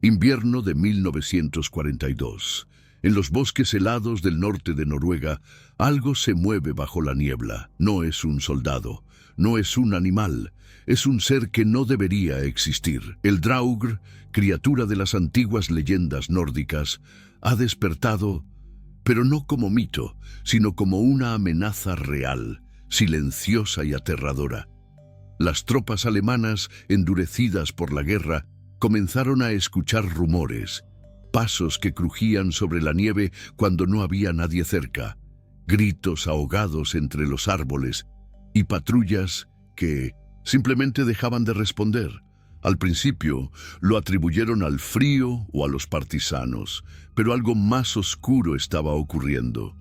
Invierno de 1942. En los bosques helados del norte de Noruega, algo se mueve bajo la niebla. No es un soldado, no es un animal, es un ser que no debería existir. El Draugr, criatura de las antiguas leyendas nórdicas, ha despertado, pero no como mito, sino como una amenaza real, silenciosa y aterradora. Las tropas alemanas, endurecidas por la guerra, comenzaron a escuchar rumores, pasos que crujían sobre la nieve cuando no había nadie cerca, gritos ahogados entre los árboles y patrullas que simplemente dejaban de responder. Al principio lo atribuyeron al frío o a los partisanos, pero algo más oscuro estaba ocurriendo.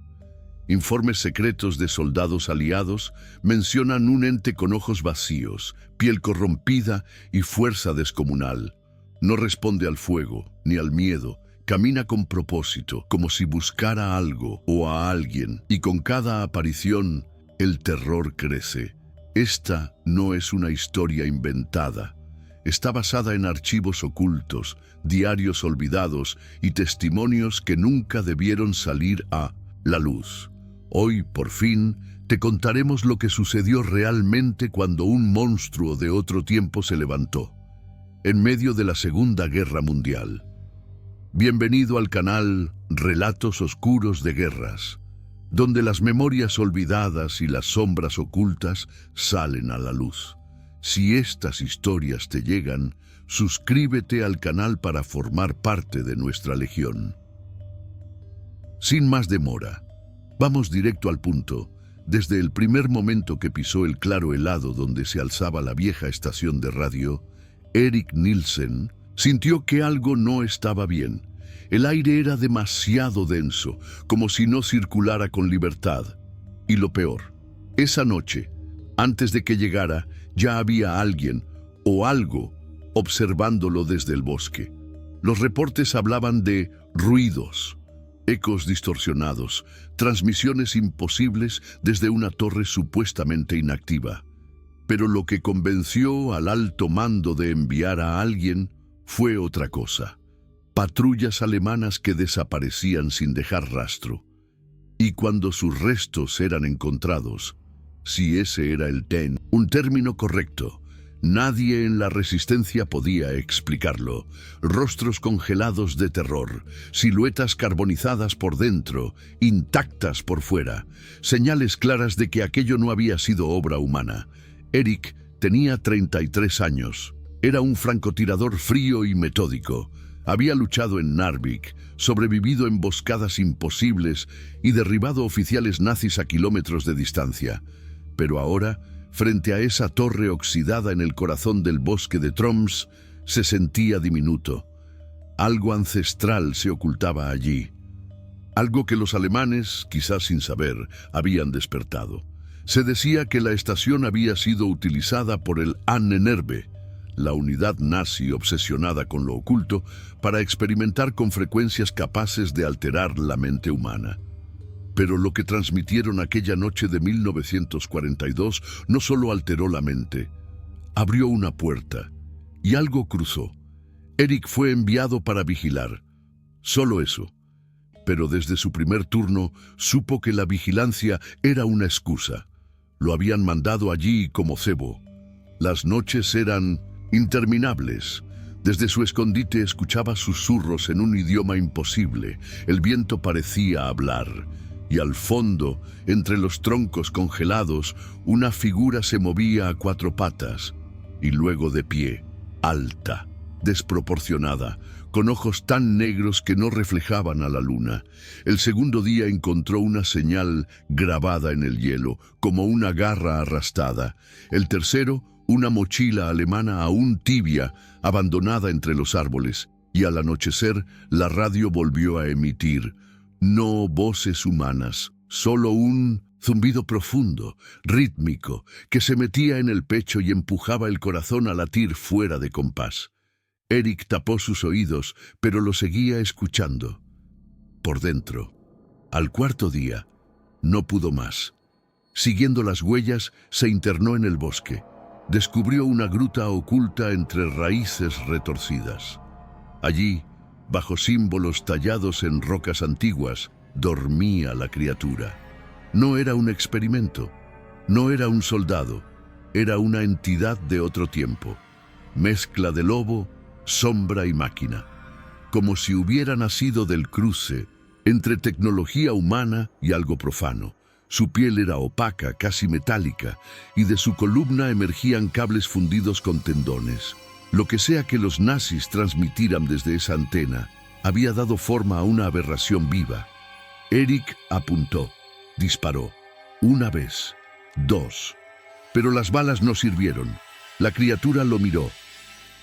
Informes secretos de soldados aliados mencionan un ente con ojos vacíos, piel corrompida y fuerza descomunal. No responde al fuego ni al miedo, camina con propósito, como si buscara algo o a alguien, y con cada aparición el terror crece. Esta no es una historia inventada. Está basada en archivos ocultos, diarios olvidados y testimonios que nunca debieron salir a la luz. Hoy, por fin, te contaremos lo que sucedió realmente cuando un monstruo de otro tiempo se levantó, en medio de la Segunda Guerra Mundial. Bienvenido al canal Relatos Oscuros de Guerras, donde las memorias olvidadas y las sombras ocultas salen a la luz. Si estas historias te llegan, suscríbete al canal para formar parte de nuestra legión. Sin más demora, vamos directo al punto. Desde el primer momento que pisó el claro helado donde se alzaba la vieja estación de radio, Erik Nielsen sintió que algo no estaba bien. El aire era demasiado denso, como si no circulara con libertad. Y lo peor, esa noche, antes de que llegara, ya había alguien o algo observándolo desde el bosque. Los reportes hablaban de ruidos, ecos distorsionados, transmisiones imposibles desde una torre supuestamente inactiva. Pero lo que convenció al alto mando de enviar a alguien fue otra cosa. Patrullas alemanas que desaparecían sin dejar rastro. Y cuando sus restos eran encontrados, si ese era un término correcto, nadie en la resistencia podía explicarlo. Rostros congelados de terror, siluetas carbonizadas por dentro, intactas por fuera, señales claras de que aquello no había sido obra humana. Erik tenía 33 años. Era un francotirador frío y metódico. Había luchado en Narvik, sobrevivido emboscadas imposibles y derribado oficiales nazis a kilómetros de distancia. Pero ahora, frente a esa torre oxidada en el corazón del bosque de Troms, se sentía diminuto. Algo ancestral se ocultaba allí. Algo que los alemanes, quizás sin saber, habían despertado. Se decía que la estación había sido utilizada por el Ahnenerbe, la unidad nazi obsesionada con lo oculto, para experimentar con frecuencias capaces de alterar la mente humana. Pero lo que transmitieron aquella noche de 1942 no solo alteró la mente, abrió una puerta y algo cruzó. Erik fue enviado para vigilar, solo eso. Pero desde su primer turno supo que la vigilancia era una excusa. Lo habían mandado allí como cebo. Las noches eran interminables. Desde su escondite escuchaba susurros en un idioma imposible. El viento parecía hablar. Y al fondo, entre los troncos congelados, una figura se movía a 4 patas, y luego de pie, alta, desproporcionada, con ojos tan negros que no reflejaban a la luna. El segundo día encontró una señal grabada en el hielo, como una garra arrastrada. El tercero, una mochila alemana aún tibia, abandonada entre los árboles. Y al anochecer, la radio volvió a emitir. No voces humanas, solo un zumbido profundo, rítmico, que se metía en el pecho y empujaba el corazón a latir fuera de compás. Erik tapó sus oídos, pero lo seguía escuchando. Por dentro, al 4.º día, no pudo más. Siguiendo las huellas, se internó en el bosque. Descubrió una gruta oculta entre raíces retorcidas. Allí, bajo símbolos tallados en rocas antiguas, dormía la criatura. No era un experimento, no era un soldado, era una entidad de otro tiempo, mezcla de lobo, sombra y máquina, como si hubiera nacido del cruce entre tecnología humana y algo profano. Su piel era opaca, casi metálica, y de su columna emergían cables fundidos con tendones. Lo que sea que los nazis transmitieran desde esa antena había dado forma a una aberración viva. Eric apuntó, disparó, una vez, dos, pero las balas no sirvieron. La criatura lo miró,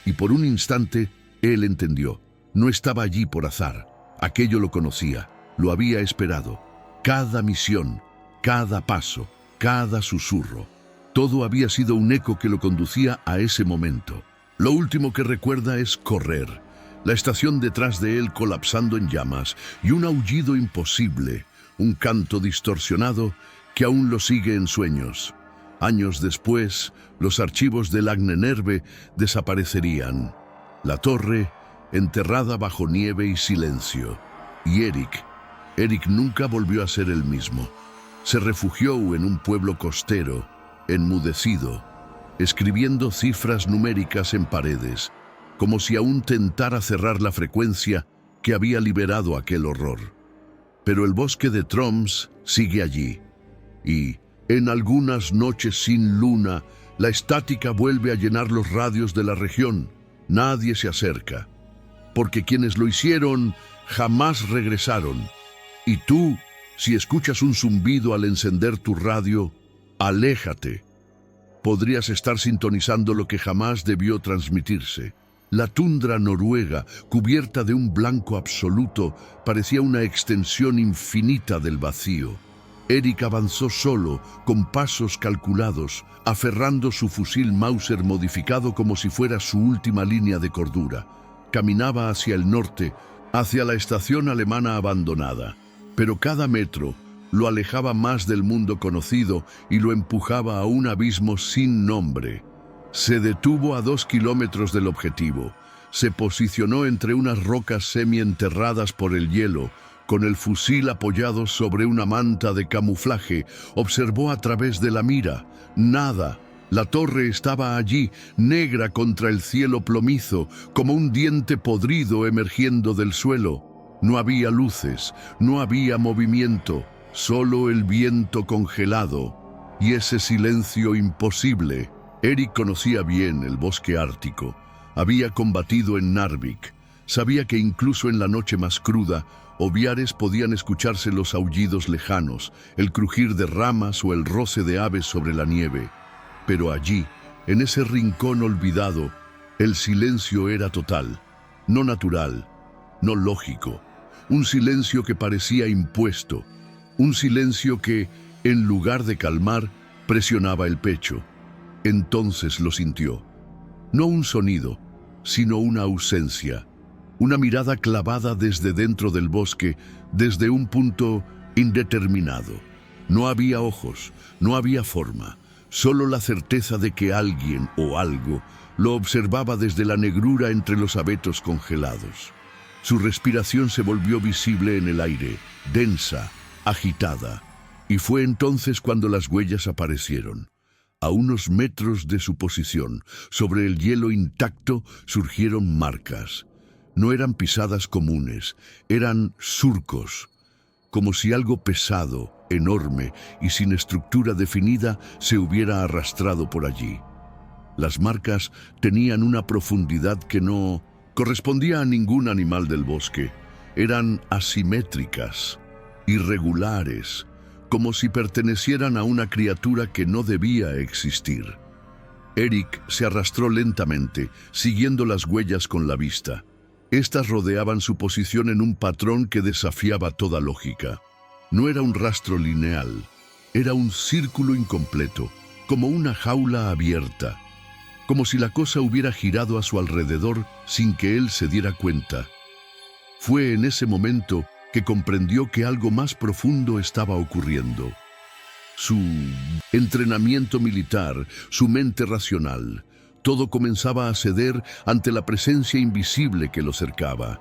y por un instante él entendió. No estaba allí por azar, aquello lo conocía, lo había esperado. Cada misión, cada paso, cada susurro, todo había sido un eco que lo conducía a ese momento. Lo último que recuerda es correr, la estación detrás de él colapsando en llamas y un aullido imposible, un canto distorsionado que aún lo sigue en sueños. Años después, los archivos del Ahnenerbe desaparecerían. La torre, enterrada bajo nieve y silencio. Y Eric nunca volvió a ser el mismo. Se refugió en un pueblo costero, enmudecido, escribiendo cifras numéricas en paredes, como si aún tentara cerrar la frecuencia que había liberado aquel horror. Pero el bosque de Troms sigue allí, y, en algunas noches sin luna, la estática vuelve a llenar los radios de la región. Nadie se acerca, porque quienes lo hicieron jamás regresaron. Y tú, si escuchas un zumbido al encender tu radio, aléjate. Podrías estar sintonizando lo que jamás debió transmitirse. La tundra noruega, cubierta de un blanco absoluto, parecía una extensión infinita del vacío. Eric avanzó solo, con pasos calculados, aferrando su fusil Mauser modificado como si fuera su última línea de cordura. Caminaba hacia el norte, hacia la estación alemana abandonada, pero cada metro lo alejaba más del mundo conocido y lo empujaba a un abismo sin nombre. Se detuvo a 2 kilómetros del objetivo. Se posicionó entre unas rocas semienterradas por el hielo, con el fusil apoyado sobre una manta de camuflaje. Observó a través de la mira. Nada. La torre estaba allí, negra contra el cielo plomizo, como un diente podrido emergiendo del suelo. No había luces, no había movimiento. Solo el viento congelado y ese silencio imposible. Eric conocía bien el bosque ártico. Había combatido en Narvik. Sabía que incluso en la noche más cruda, obiares podían escucharse los aullidos lejanos, el crujir de ramas o el roce de aves sobre la nieve. Pero allí, en ese rincón olvidado, el silencio era total, no natural, no lógico. Un silencio que parecía impuesto. Un silencio que, en lugar de calmar, presionaba el pecho. Entonces lo sintió. No un sonido, sino una ausencia. Una mirada clavada desde dentro del bosque, desde un punto indeterminado. No había ojos, no había forma, solo la certeza de que alguien o algo lo observaba desde la negrura entre los abetos congelados. Su respiración se volvió visible en el aire, densa, agitada, y fue entonces cuando las huellas aparecieron. A unos metros de su posición, sobre el hielo intacto, surgieron marcas. No eran pisadas comunes, eran surcos, como si algo pesado, enorme y sin estructura definida se hubiera arrastrado por allí. Las marcas tenían una profundidad que no correspondía a ningún animal del bosque. Eran asimétricas, irregulares, como si pertenecieran a una criatura que no debía existir. Eric se arrastró lentamente, siguiendo las huellas con la vista. Estas rodeaban su posición en un patrón que desafiaba toda lógica. No era un rastro lineal, era un círculo incompleto, como una jaula abierta, como si la cosa hubiera girado a su alrededor sin que él se diera cuenta. Fue en ese momento que comprendió que algo más profundo estaba ocurriendo. Su entrenamiento militar, su mente racional, Todo comenzaba a ceder ante la presencia invisible que lo cercaba.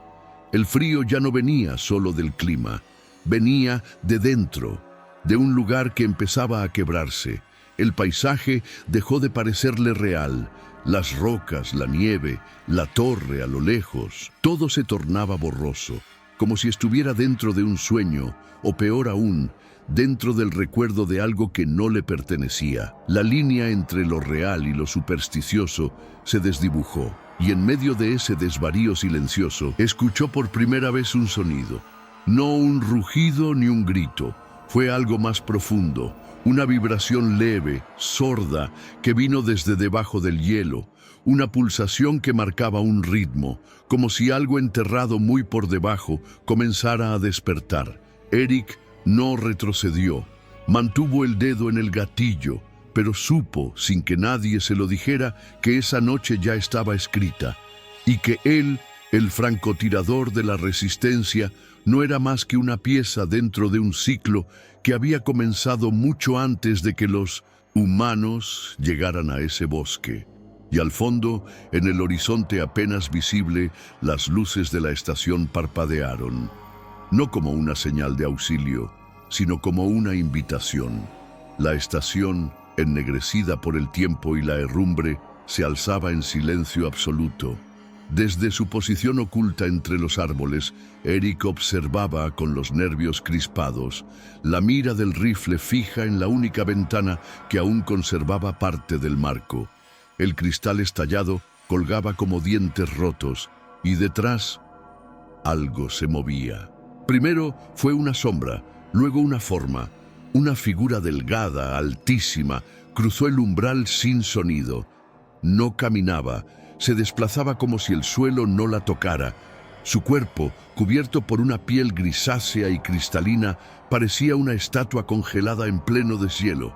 El frío ya no venía solo del clima, venía de dentro, de un lugar que empezaba a quebrarse. El paisaje dejó de parecerle real. Las rocas, la nieve, la torre a lo lejos, todo se tornaba borroso, como si estuviera dentro de un sueño, o peor aún, dentro del recuerdo de algo que no le pertenecía. La línea entre lo real y lo supersticioso se desdibujó, y en medio de ese desvarío silencioso, escuchó por primera vez un sonido. No un rugido ni un grito, fue algo más profundo, una vibración leve, sorda, que vino desde debajo del hielo, una pulsación que marcaba un ritmo, como si algo enterrado muy por debajo comenzara a despertar. Eric no retrocedió, mantuvo el dedo en el gatillo, pero supo, sin que nadie se lo dijera, que esa noche ya estaba escrita, y que él, el francotirador de la resistencia, no era más que una pieza dentro de un ciclo que había comenzado mucho antes de que los humanos llegaran a ese bosque. Y al fondo, en el horizonte apenas visible, las luces de la estación parpadearon, no como una señal de auxilio, sino como una invitación. La estación, ennegrecida por el tiempo y la herrumbre, se alzaba en silencio absoluto. Desde su posición oculta entre los árboles, Eric observaba con los nervios crispados, la mira del rifle fija en la única ventana que aún conservaba parte del marco. El cristal estallado colgaba como dientes rotos, y detrás algo se movía. Primero fue una sombra, luego una forma. Una figura delgada, altísima, cruzó el umbral sin sonido. No caminaba, se desplazaba como si el suelo no la tocara. Su cuerpo, cubierto por una piel grisácea y cristalina, parecía una estatua congelada en pleno deshielo,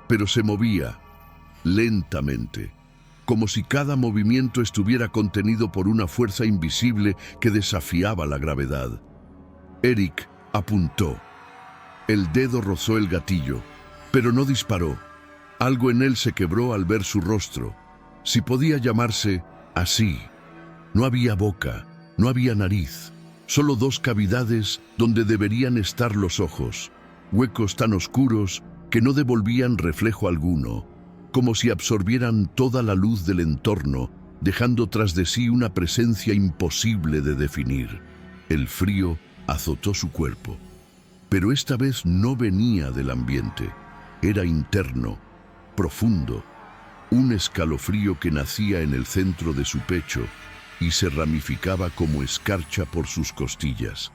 pero se movía lentamente, como si cada movimiento estuviera contenido por una fuerza invisible que desafiaba la gravedad. Eric apuntó. El dedo rozó el gatillo, pero no disparó. Algo en él se quebró al ver su rostro. Si podía llamarse así. No había boca, no había nariz, solo dos cavidades donde deberían estar los ojos, huecos tan oscuros que no devolvían reflejo alguno, como si absorbieran toda la luz del entorno, dejando tras de sí una presencia imposible de definir. El frío azotó su cuerpo, pero esta vez no venía del ambiente, era interno, profundo, un escalofrío que nacía en el centro de su pecho y se ramificaba como escarcha por sus costillas.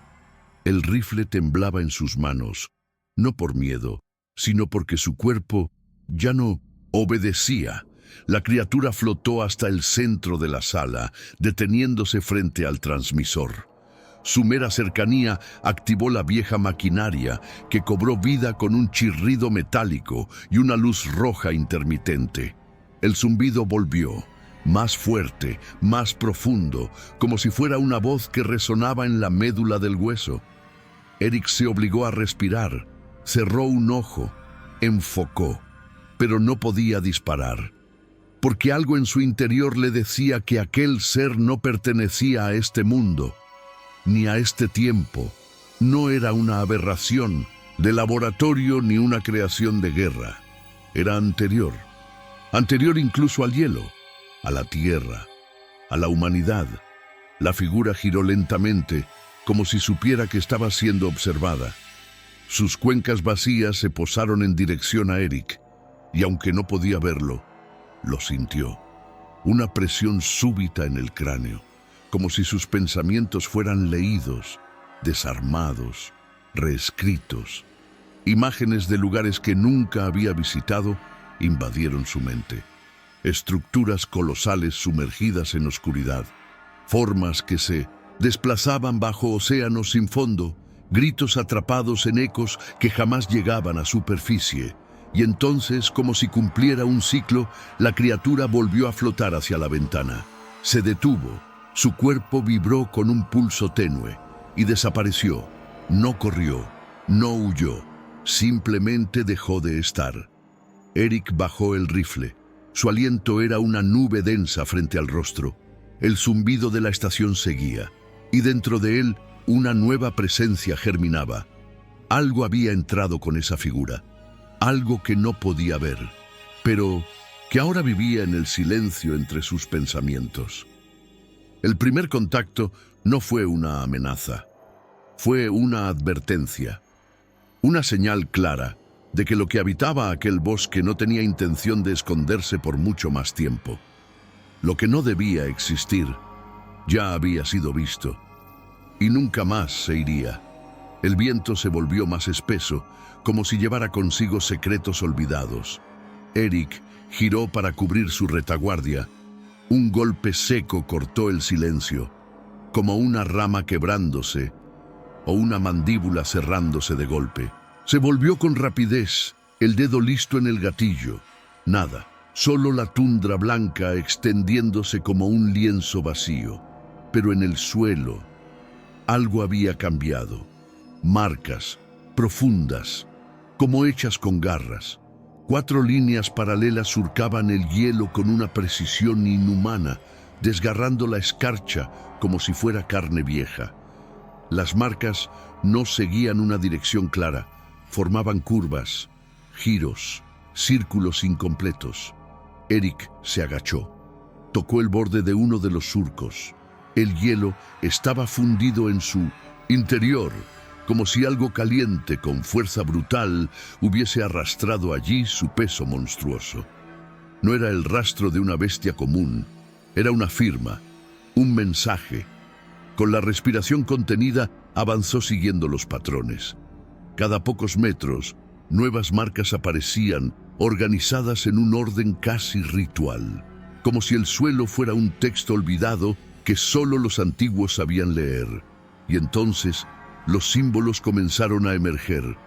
El rifle temblaba en sus manos, no por miedo, sino porque su cuerpo ya no obedecía. La criatura flotó hasta el centro de la sala, deteniéndose frente al transmisor. Su mera cercanía activó la vieja maquinaria, que cobró vida con un chirrido metálico y una luz roja intermitente. El zumbido volvió, más fuerte, más profundo, como si fuera una voz que resonaba en la médula del hueso. Eric se obligó a respirar, cerró un ojo, enfocó, pero no podía disparar, porque algo en su interior le decía que aquel ser no pertenecía a este mundo, ni a este tiempo. No era una aberración de laboratorio ni una creación de guerra. Era anterior incluso al hielo, a la tierra, a la humanidad. La figura giró lentamente, como si supiera que estaba siendo observada. Sus cuencas vacías se posaron en dirección a Eric, y aunque no podía verlo, lo sintió. Una presión súbita en el cráneo, como si sus pensamientos fueran leídos, desarmados, reescritos. Imágenes de lugares que nunca había visitado invadieron su mente. Estructuras colosales sumergidas en oscuridad, formas que se desplazaban bajo océanos sin fondo, gritos atrapados en ecos que jamás llegaban a superficie. Y entonces, como si cumpliera un ciclo, la criatura volvió a flotar hacia la ventana. Se detuvo, su cuerpo vibró con un pulso tenue y desapareció. No corrió, no huyó, simplemente dejó de estar. Eric bajó el rifle, Su aliento era una nube densa frente al rostro. El zumbido de la estación seguía, y dentro de él una nueva presencia germinaba. Algo había entrado con esa figura, algo que no podía ver, pero que ahora vivía en el silencio entre sus pensamientos. El primer contacto no fue una amenaza, fue una advertencia, una señal clara de que lo que habitaba aquel bosque no tenía intención de esconderse por mucho más tiempo. Lo que no debía existir ya había sido visto y nunca más se iría. El viento se volvió más espeso, como si llevara consigo secretos olvidados. Eric giró para cubrir su retaguardia. Un golpe seco cortó el silencio, como una rama quebrándose o una mandíbula cerrándose de golpe. Se volvió con rapidez, el dedo listo en el gatillo. Nada, solo la tundra blanca extendiéndose como un lienzo vacío. Pero en el suelo, algo había cambiado. Marcas, profundas, como hechas con garras. 4 líneas paralelas surcaban el hielo con una precisión inhumana, desgarrando la escarcha como si fuera carne vieja. Las marcas no seguían una dirección clara, formaban curvas, giros, círculos incompletos. Eric se agachó. Tocó el borde de uno de los surcos. El hielo estaba fundido en su interior, como si algo caliente con fuerza brutal hubiese arrastrado allí su peso monstruoso. No era el rastro de una bestia común, era una firma, un mensaje. Con la respiración contenida, avanzó siguiendo los patrones. Cada pocos metros, nuevas marcas aparecían, organizadas en un orden casi ritual, como si el suelo fuera un texto olvidado que solo los antiguos sabían leer. Y entonces, los símbolos comenzaron a emerger.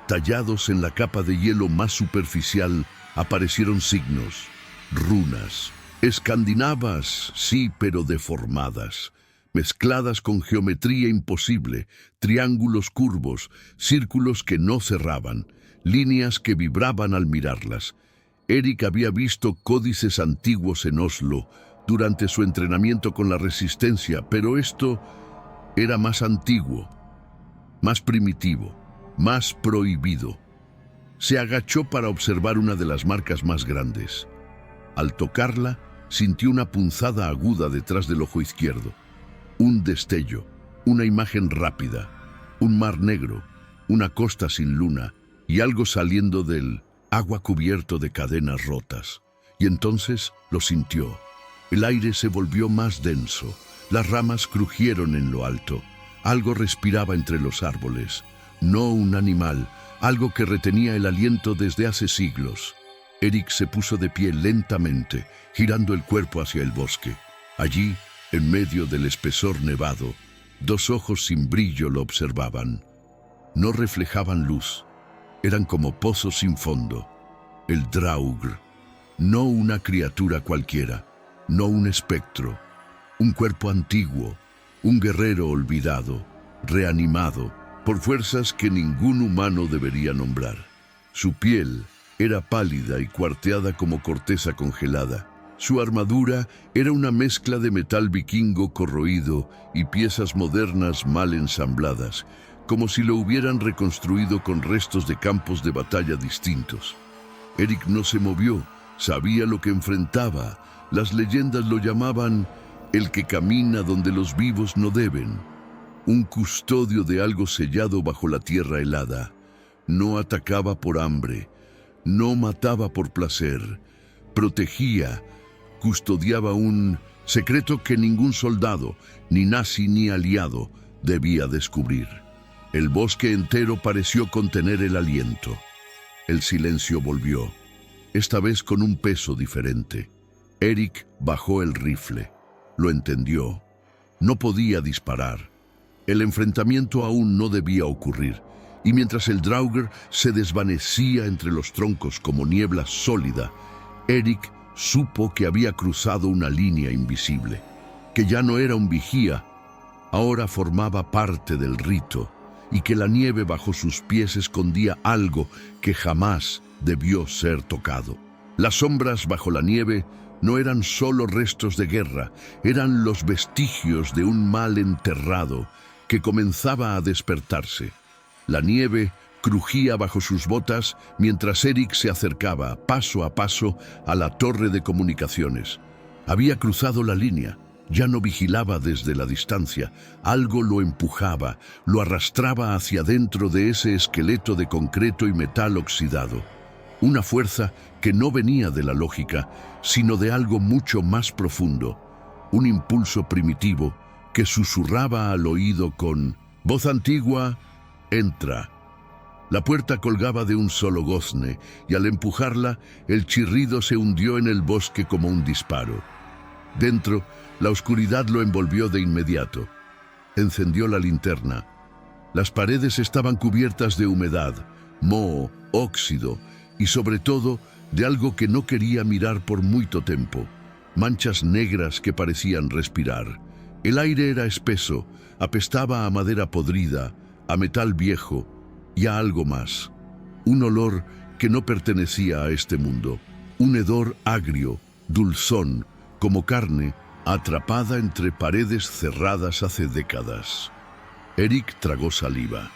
Tallados en la capa de hielo más superficial, aparecieron signos, runas, escandinavas, sí, pero deformadas, mezcladas con geometría imposible, triángulos curvos, círculos que no cerraban, líneas que vibraban al mirarlas. Eric había visto códices antiguos en Oslo durante su entrenamiento con la resistencia, pero esto era más antiguo, más primitivo, más prohibido. Se agachó para observar una de las marcas más grandes. Al tocarla, sintió una punzada aguda detrás del ojo izquierdo. Un destello, una imagen rápida, un mar negro, una costa sin luna y algo saliendo del agua cubierto de cadenas rotas. Y entonces lo sintió. El aire se volvió más denso, las ramas crujieron en lo alto. Algo respiraba entre los árboles, no un animal, algo que retenía el aliento desde hace siglos. Eric se puso de pie lentamente, girando el cuerpo hacia el bosque. Allí, en medio del espesor nevado, 2 ojos sin brillo lo observaban. No reflejaban luz, eran como pozos sin fondo. El Draugr, no una criatura cualquiera, no un espectro, un cuerpo antiguo, un guerrero olvidado, reanimado, por fuerzas que ningún humano debería nombrar. Su piel era pálida y cuarteada como corteza congelada. Su armadura era una mezcla de metal vikingo corroído y piezas modernas mal ensambladas, como si lo hubieran reconstruido con restos de campos de batalla distintos. Eric no se movió, sabía lo que enfrentaba. Las leyendas lo llamaban el que camina donde los vivos no deben, un custodio de algo sellado bajo la tierra helada. No atacaba por hambre, no mataba por placer, protegía, custodiaba un secreto que ningún soldado, ni nazi ni aliado, debía descubrir. El bosque entero pareció contener el aliento. El silencio volvió, esta vez con un peso diferente. Eric bajó el rifle. Lo entendió. No podía disparar. El enfrentamiento aún no debía ocurrir, y mientras el Draugr se desvanecía entre los troncos como niebla sólida, Eric supo que había cruzado una línea invisible, que ya no era un vigía, ahora formaba parte del rito, y que la nieve bajo sus pies escondía algo que jamás debió ser tocado. Las sombras bajo la nieve no eran solo restos de guerra, eran los vestigios de un mal enterrado que comenzaba a despertarse. La nieve crujía bajo sus botas mientras Eric se acercaba, paso a paso, a la torre de comunicaciones. Había cruzado la línea, ya no vigilaba desde la distancia. Algo lo empujaba, lo arrastraba hacia dentro de ese esqueleto de concreto y metal oxidado. Una fuerza que no venía de la lógica, sino de algo mucho más profundo. Un impulso primitivo que susurraba al oído con voz antigua: «Entra». La puerta colgaba de un solo gozne y al empujarla, el chirrido se hundió en el bosque como un disparo. Dentro, la oscuridad lo envolvió de inmediato. Encendió la linterna. Las paredes estaban cubiertas de humedad, moho, óxido y sobre todo de algo que no quería mirar por mucho tiempo. Manchas negras que parecían respirar. El aire era espeso, apestaba a madera podrida, a metal viejo y a algo más. Un olor que no pertenecía a este mundo. Un hedor agrio, dulzón, como carne atrapada entre paredes cerradas hace décadas. Eric tragó saliva.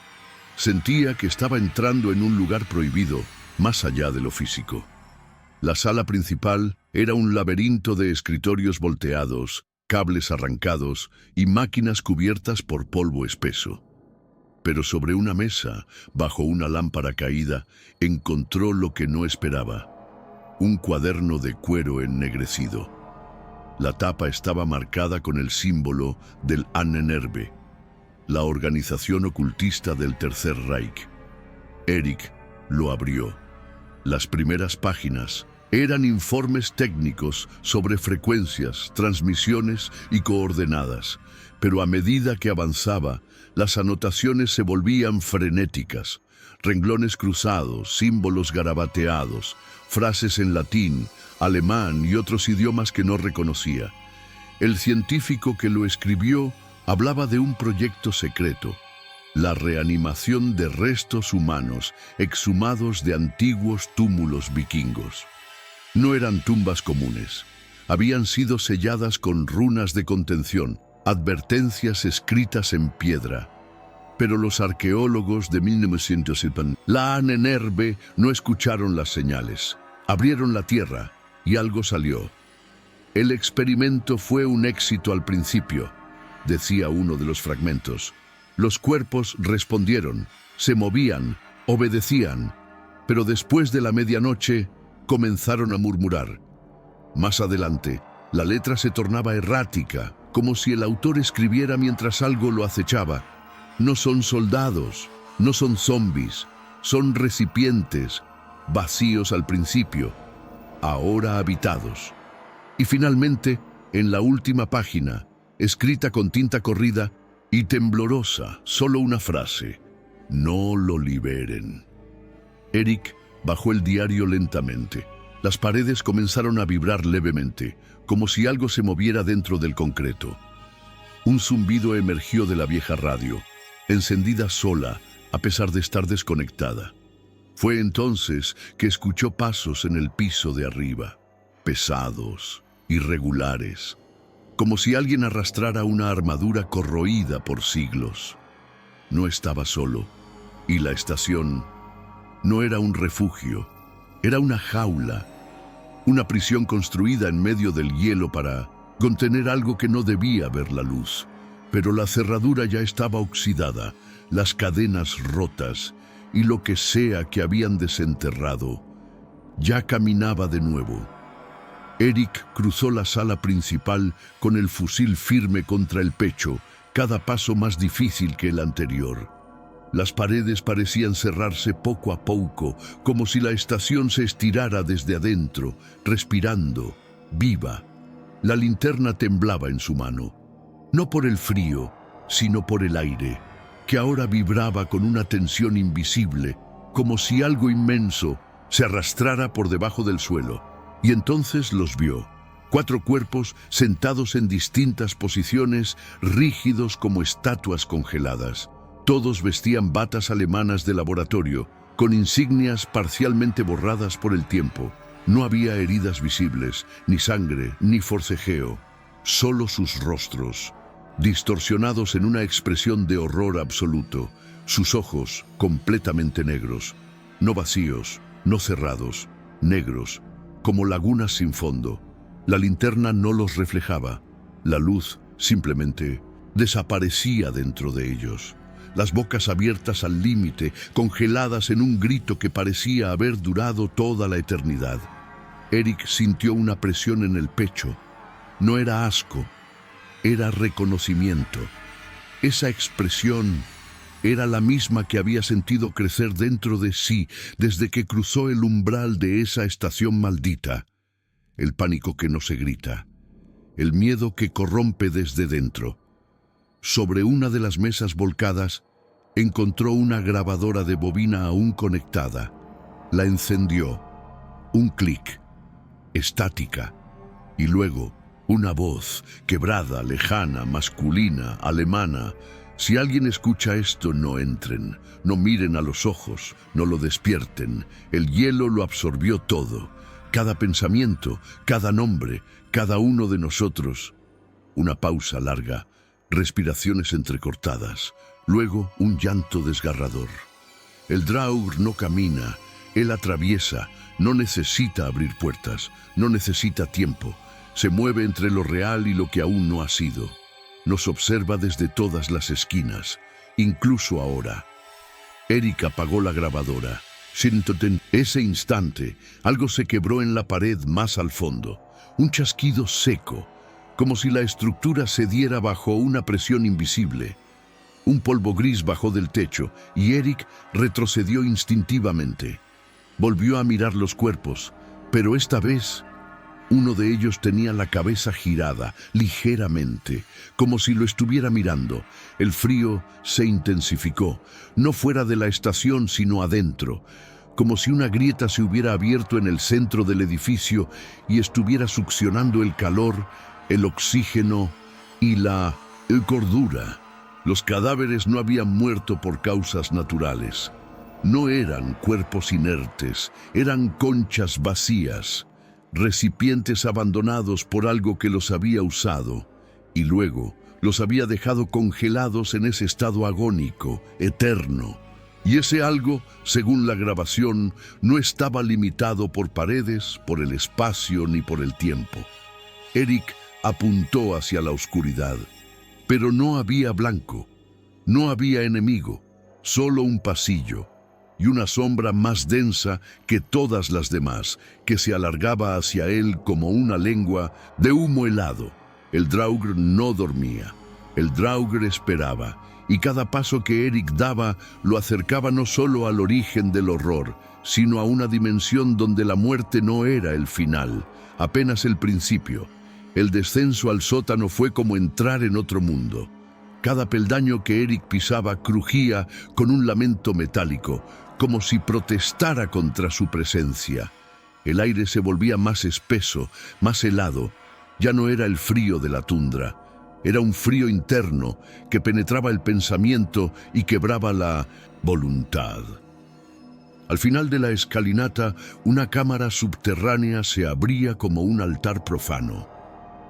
Sentía que estaba entrando en un lugar prohibido, más allá de lo físico. La sala principal era un laberinto de escritorios volteados, cables arrancados y máquinas cubiertas por polvo espeso. Pero sobre una mesa, bajo una lámpara caída, encontró lo que no esperaba: un cuaderno de cuero ennegrecido. La tapa estaba marcada con el símbolo del Ahnenerbe, la organización ocultista del Tercer Reich. Eric lo abrió. Las primeras páginas eran informes técnicos sobre frecuencias, transmisiones y coordenadas, pero a medida que avanzaba, las anotaciones se volvían frenéticas. Renglones cruzados, símbolos garabateados, frases en latín, alemán y otros idiomas que no reconocía. El científico que lo escribió hablaba de un proyecto secreto: la reanimación de restos humanos exhumados de antiguos túmulos vikingos. No eran tumbas comunes. Habían sido selladas con runas de contención, advertencias escritas en piedra. Pero los arqueólogos de 1907, la Ahnenerbe, no escucharon las señales. Abrieron la tierra y algo salió. El experimento fue un éxito al principio, decía uno de los fragmentos. Los cuerpos respondieron, se movían, obedecían, pero después de la medianoche comenzaron a murmurar. Más adelante, la letra se tornaba errática, como si el autor escribiera mientras algo lo acechaba. No son soldados, no son zombies, son recipientes, vacíos al principio, ahora habitados. Y finalmente, en la última página, escrita con tinta corrida y temblorosa, solo una frase: no lo liberen. Eric bajó el diario lentamente. Las paredes comenzaron a vibrar levemente, como si algo se moviera dentro del concreto. Un zumbido emergió de la vieja radio, encendida sola, a pesar de estar desconectada. Fue entonces que escuchó pasos en el piso de arriba, pesados, irregulares, como si alguien arrastrara una armadura corroída por siglos. No estaba solo, y la estación no era un refugio, era una jaula, una prisión construida en medio del hielo para contener algo que no debía ver la luz. Pero la cerradura ya estaba oxidada, las cadenas rotas, y lo que sea que habían desenterrado ya caminaba de nuevo. Eric cruzó la sala principal con el fusil firme contra el pecho, cada paso más difícil que el anterior. Las paredes parecían cerrarse poco a poco, como si la estación se estirara desde adentro, respirando, viva. La linterna temblaba en su mano, no por el frío, sino por el aire, que ahora vibraba con una tensión invisible, como si algo inmenso se arrastrara por debajo del suelo. Y entonces los vio, 4 cuerpos sentados en distintas posiciones, rígidos como estatuas congeladas. Todos vestían batas alemanas de laboratorio, con insignias parcialmente borradas por el tiempo. No había heridas visibles, ni sangre, ni forcejeo, solo sus rostros, distorsionados en una expresión de horror absoluto, sus ojos completamente negros, no vacíos, no cerrados, negros, como lagunas sin fondo. La linterna no los reflejaba, la luz simplemente desaparecía dentro de ellos. Las bocas abiertas al límite, congeladas en un grito que parecía haber durado toda la eternidad. Eric sintió una presión en el pecho. No era asco, era reconocimiento. Esa expresión era la misma que había sentido crecer dentro de sí desde que cruzó el umbral de esa estación maldita. El pánico que no se grita, el miedo que corrompe desde dentro. Sobre una de las mesas volcadas, encontró una grabadora de bobina aún conectada. La encendió. Un clic. Estática. Y luego, una voz, quebrada, lejana, masculina, alemana. Si alguien escucha esto, no entren, no miren a los ojos, no lo despierten. El hielo lo absorbió todo. Cada pensamiento, cada nombre, cada uno de nosotros. Una pausa larga, respiraciones entrecortadas, luego un llanto desgarrador. El Draugr no camina, él atraviesa, no necesita abrir puertas, no necesita tiempo. Se mueve entre lo real y lo que aún no ha sido. Nos observa desde todas las esquinas, incluso ahora. Eric apagó la grabadora. En ese instante, algo se quebró en la pared más al fondo. Un chasquido seco, como si la estructura cediera bajo una presión invisible. Un polvo gris bajó del techo y Eric retrocedió instintivamente. Volvió a mirar los cuerpos, pero esta vez uno de ellos tenía la cabeza girada, ligeramente, como si lo estuviera mirando. El frío se intensificó, no fuera de la estación sino adentro, como si una grieta se hubiera abierto en el centro del edificio y estuviera succionando el calor, el oxígeno y la cordura. Los cadáveres no habían muerto por causas naturales. No eran cuerpos inertes, eran conchas vacías, recipientes abandonados por algo que los había usado y luego los había dejado congelados en ese estado agónico, eterno. Y ese algo, según la grabación, no estaba limitado por paredes, por el espacio ni por el tiempo. Eric apuntó hacia la oscuridad, pero no había blanco, no había enemigo, solo un pasillo y una sombra más densa que todas las demás, que se alargaba hacia él como una lengua de humo helado. El Draugr no dormía, el Draugr esperaba, y cada paso que Eric daba lo acercaba no solo al origen del horror, sino a una dimensión donde la muerte no era el final, apenas el principio. El descenso al sótano fue como entrar en otro mundo. Cada peldaño que Eric pisaba crujía con un lamento metálico, como si protestara contra su presencia. El aire se volvía más espeso, más helado. Ya no era el frío de la tundra. Era un frío interno que penetraba el pensamiento y quebraba la voluntad. Al final de la escalinata, una cámara subterránea se abría como un altar profano.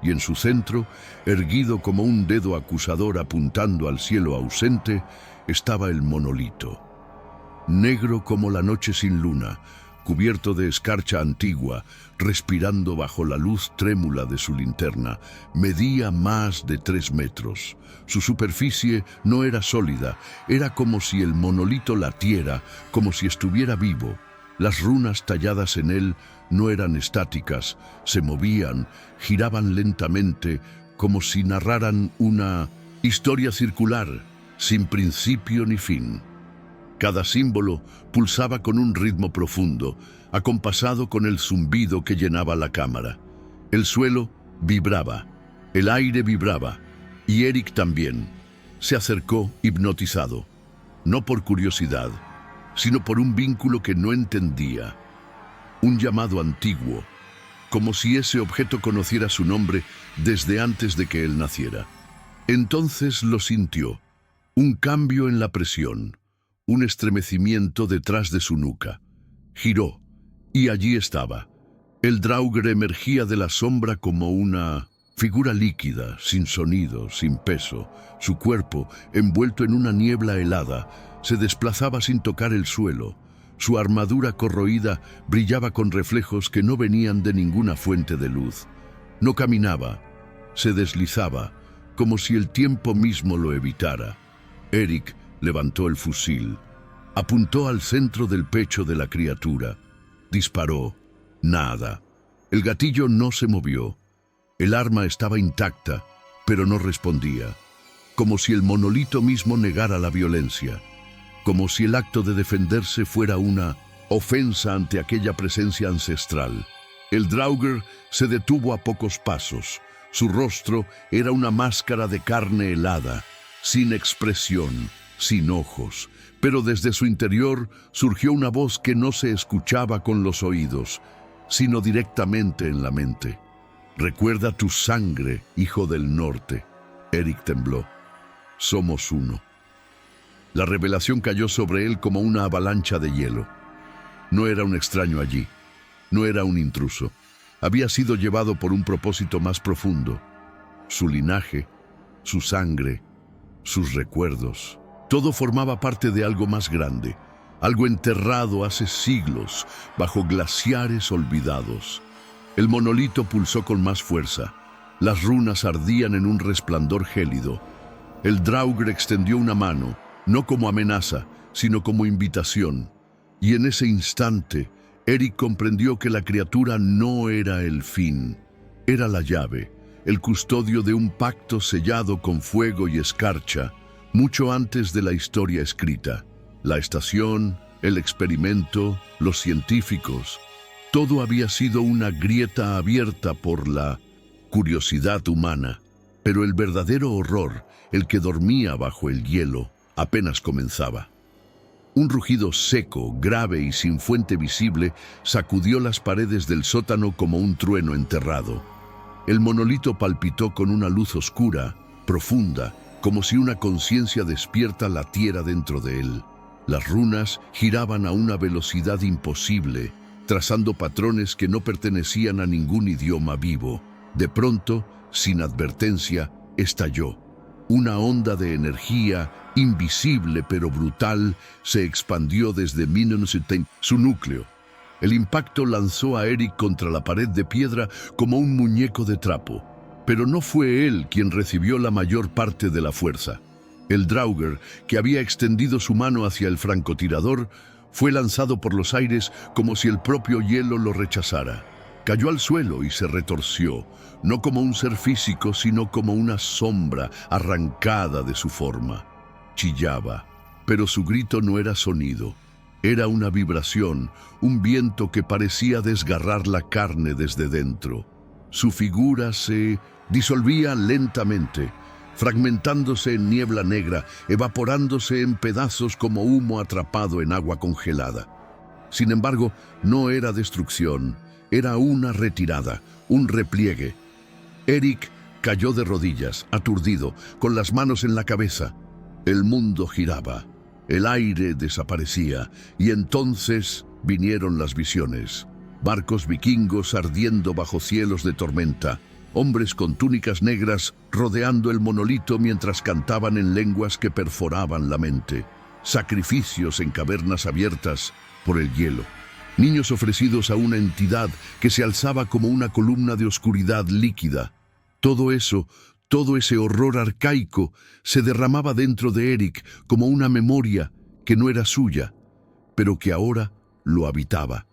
Y en su centro, erguido como un dedo acusador apuntando al cielo ausente, estaba el monolito. Negro como la noche sin luna, cubierto de escarcha antigua, respirando bajo la luz trémula de su linterna, medía más de 3 metros. Su superficie no era sólida, era como si el monolito latiera, como si estuviera vivo. Las runas talladas en él no eran estáticas, se movían, giraban lentamente, como si narraran una historia circular, sin principio ni fin. Cada símbolo pulsaba con un ritmo profundo, acompasado con el zumbido que llenaba la cámara. El suelo vibraba, el aire vibraba, y Eric también. Se acercó hipnotizado, no por curiosidad, sino por un vínculo que no entendía. Un llamado antiguo, como si ese objeto conociera su nombre desde antes de que él naciera. Entonces lo sintió, un cambio en la presión, un estremecimiento detrás de su nuca. Giró, y allí estaba, El Draugr emergía de la sombra como una figura líquida, sin sonido, sin peso. Su cuerpo, envuelto en una niebla helada, se desplazaba sin tocar el suelo. Su armadura corroída brillaba con reflejos que no venían de ninguna fuente de luz. No caminaba, se deslizaba, como si el tiempo mismo lo evitara. Eric levantó el fusil, apuntó al centro del pecho de la criatura, disparó. Nada. El gatillo no se movió. El arma estaba intacta, pero no respondía. Como si el monolito mismo negara la violencia. Como si el acto de defenderse fuera una ofensa ante aquella presencia ancestral. El Draugr se detuvo a pocos pasos. Su rostro era una máscara de carne helada, sin expresión, sin ojos. Pero desde su interior surgió una voz que no se escuchaba con los oídos, sino directamente en la mente. Recuerda tu sangre, hijo del norte. Eric tembló. Somos uno. La revelación cayó sobre él como una avalancha de hielo. No era un extraño allí. No era un intruso. Había sido llevado por un propósito más profundo. Su linaje, su sangre, sus recuerdos. Todo formaba parte de algo más grande. Algo enterrado hace siglos, bajo glaciares olvidados. El monolito pulsó con más fuerza. Las runas ardían en un resplandor gélido. El Draugr extendió una mano, no como amenaza, sino como invitación. Y en ese instante, Eric comprendió que la criatura no era el fin. Era la llave, el custodio de un pacto sellado con fuego y escarcha, mucho antes de la historia escrita. La estación, el experimento, los científicos, todo había sido una grieta abierta por la curiosidad humana. Pero el verdadero horror, el que dormía bajo el hielo, apenas comenzaba. Un rugido seco, grave y sin fuente visible sacudió las paredes del sótano como un trueno enterrado. El monolito palpitó con una luz oscura, profunda, como si una conciencia despierta latiera dentro de él. Las runas giraban a una velocidad imposible, trazando patrones que no pertenecían a ningún idioma vivo. De pronto, sin advertencia, estalló. Una onda de energía, invisible pero brutal, se expandió desde su núcleo. El impacto lanzó a Eric contra la pared de piedra como un muñeco de trapo. Pero no fue él quien recibió la mayor parte de la fuerza. El Draugr, que había extendido su mano hacia el francotirador, fue lanzado por los aires como si el propio hielo lo rechazara. Cayó al suelo y se retorció, no como un ser físico, sino como una sombra arrancada de su forma. Chillaba, pero su grito no era sonido. Era una vibración, un viento que parecía desgarrar la carne desde dentro. Su figura se disolvía lentamente, fragmentándose en niebla negra, evaporándose en pedazos como humo atrapado en agua congelada. Sin embargo, no era destrucción, era una retirada, un repliegue. Eric cayó de rodillas, aturdido, con las manos en la cabeza. El mundo giraba, el aire desaparecía, y entonces vinieron las visiones. Barcos vikingos ardiendo bajo cielos de tormenta, hombres con túnicas negras rodeando el monolito mientras cantaban en lenguas que perforaban la mente, sacrificios en cavernas abiertas por el hielo, niños ofrecidos a una entidad que se alzaba como una columna de oscuridad líquida. Todo eso, todo ese horror arcaico se derramaba dentro de Eric como una memoria que no era suya, pero que ahora lo habitaba.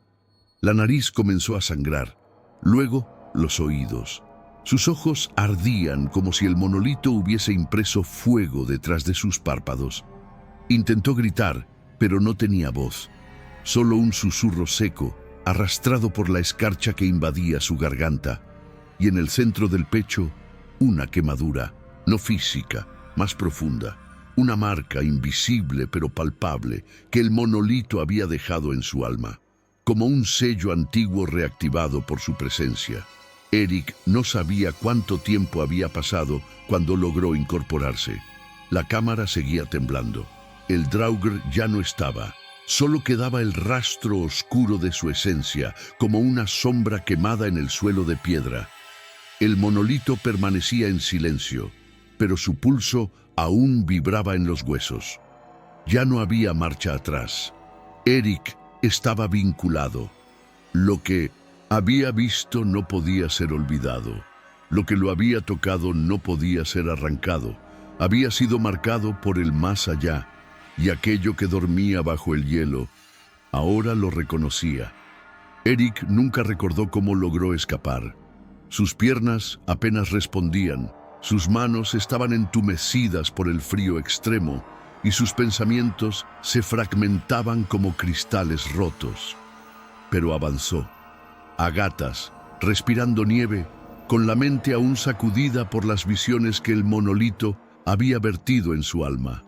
La nariz comenzó a sangrar, luego los oídos. Sus ojos ardían como si el monolito hubiese impreso fuego detrás de sus párpados. Intentó gritar, pero no tenía voz. Solo un susurro seco, arrastrado por la escarcha que invadía su garganta. Y en el centro del pecho, una quemadura, no física, más profunda. Una marca invisible pero palpable que el monolito había dejado en su alma. Como un sello antiguo reactivado por su presencia. Eric no sabía cuánto tiempo había pasado cuando logró incorporarse. La cámara seguía temblando. El Draugr ya no estaba. Solo quedaba el rastro oscuro de su esencia, como una sombra quemada en el suelo de piedra. El monolito permanecía en silencio, pero su pulso aún vibraba en los huesos. Ya no había marcha atrás. Eric estaba vinculado. Lo que había visto no podía ser olvidado. Lo que lo había tocado no podía ser arrancado. Había sido marcado por el más allá, y aquello que dormía bajo el hielo, ahora lo reconocía. Eric nunca recordó cómo logró escapar. Sus piernas apenas respondían, sus manos estaban entumecidas por el frío extremo, y sus pensamientos se fragmentaban como cristales rotos. Pero avanzó, a gatas, respirando nieve, con la mente aún sacudida por las visiones que el monolito había vertido en su alma.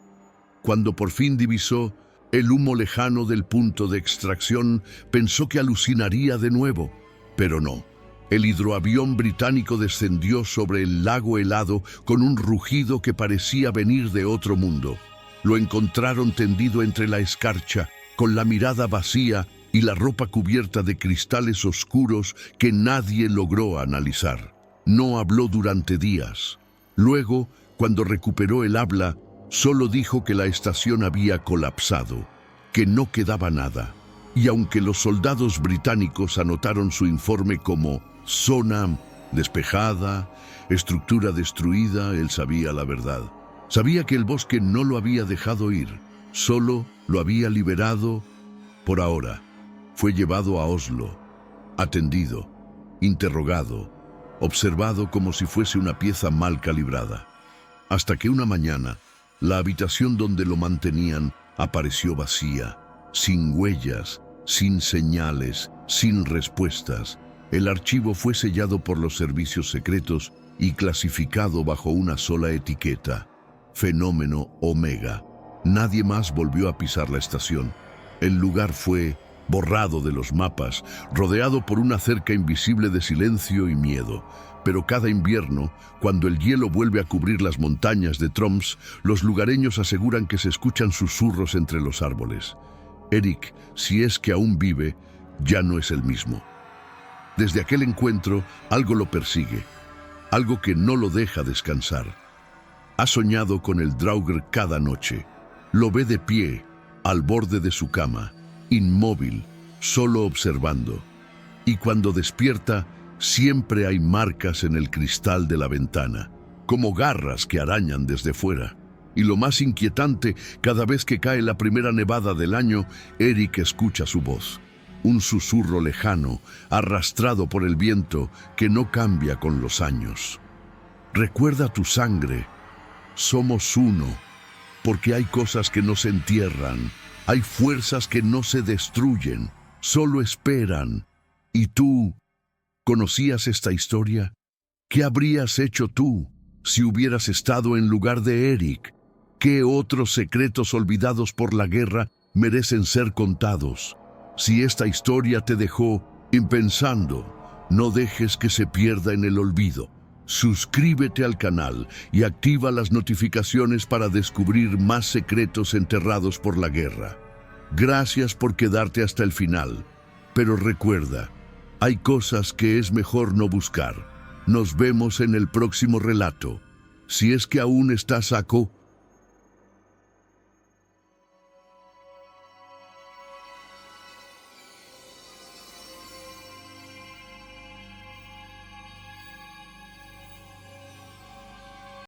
Cuando por fin divisó el humo lejano del punto de extracción, pensó que alucinaría de nuevo, pero no. El hidroavión británico descendió sobre el lago helado con un rugido que parecía venir de otro mundo. Lo encontraron tendido entre la escarcha, con la mirada vacía y la ropa cubierta de cristales oscuros que nadie logró analizar. No habló durante días. Luego, cuando recuperó el habla, solo dijo que la estación había colapsado, que no quedaba nada. Y aunque los soldados británicos anotaron su informe como zona despejada, estructura destruida, él sabía la verdad. Sabía que el bosque no lo había dejado ir, solo lo había liberado por ahora. Fue llevado a Oslo, atendido, interrogado, observado como si fuese una pieza mal calibrada. Hasta que una mañana, la habitación donde lo mantenían apareció vacía, sin huellas, sin señales, sin respuestas. El archivo fue sellado por los servicios secretos y clasificado bajo una sola etiqueta: Fenómeno Omega. Nadie más volvió a pisar la estación. El lugar fue borrado de los mapas, rodeado por una cerca invisible de silencio y miedo. Pero cada invierno, cuando el hielo vuelve a cubrir las montañas de Troms, los lugareños aseguran que se escuchan susurros entre los árboles. Eric, si es que aún vive, ya no es el mismo. Desde aquel encuentro, algo lo persigue, algo que no lo deja descansar. Ha soñado con el Draugr cada noche. Lo ve de pie, al borde de su cama, inmóvil, solo observando. Y cuando despierta, siempre hay marcas en el cristal de la ventana, como garras que arañan desde fuera. Y lo más inquietante, cada vez que cae la primera nevada del año, Eric escucha su voz. Un susurro lejano, arrastrado por el viento, que no cambia con los años. Recuerda tu sangre. Somos uno, porque hay cosas que no se entierran, hay fuerzas que no se destruyen, solo esperan. ¿Y tú? ¿Conocías esta historia? ¿Qué habrías hecho tú si hubieras estado en lugar de Eric? ¿Qué otros secretos olvidados por la guerra merecen ser contados? Si esta historia te dejó impensando, no dejes que se pierda en el olvido. Suscríbete al canal y activa las notificaciones para descubrir más secretos enterrados por la guerra. Gracias por quedarte hasta el final, pero recuerda, hay cosas que es mejor no buscar. Nos vemos en el próximo relato. Si es que aún estás acá,